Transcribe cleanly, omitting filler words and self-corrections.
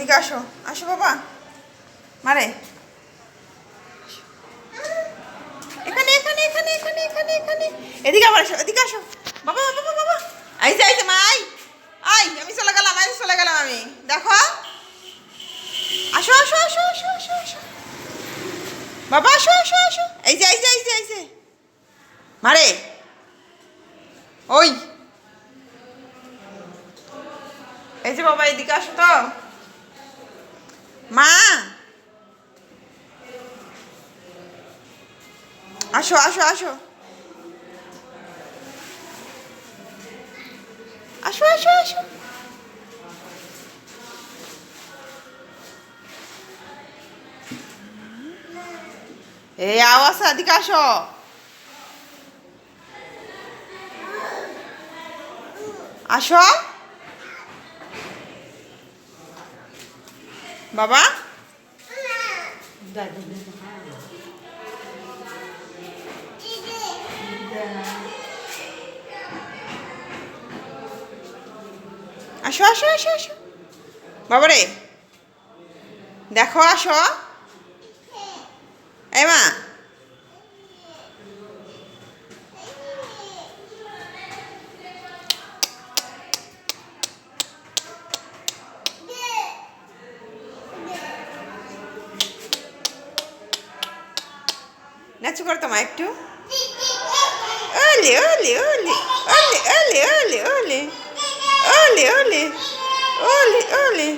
এদিকে আসো, আসো বাবা। মারে এখানে এখানে এখানে এখানে এখানে এখানে এদিকে আবার আসো, এদিকে আসো বাবা বাবা বাবা। আইসে আইসে মা, আই আই, আমি চলে গেলাম, আই চলে গেলাম আমি। দেখো, আসো আসো আসো আসো আসো আসো বাবা, আসো আসো আসো। এই যে এই যে এই যে এই যে মারে, ওই এই যে বাবা, এদিকে আসো তো মা, আসো আসো আসো আসো আসো আসো। এই আওয়াজ, এদিকে আসো। আসো বাবা, আসো আসো আসো আসো বাবা রে, দেখো আসো। এই মা, নাচু করতো মা একটু। ওলে ওলে ওলে ওলে ওলে ওলে ওলে ওলে ওলে ওলে ওলে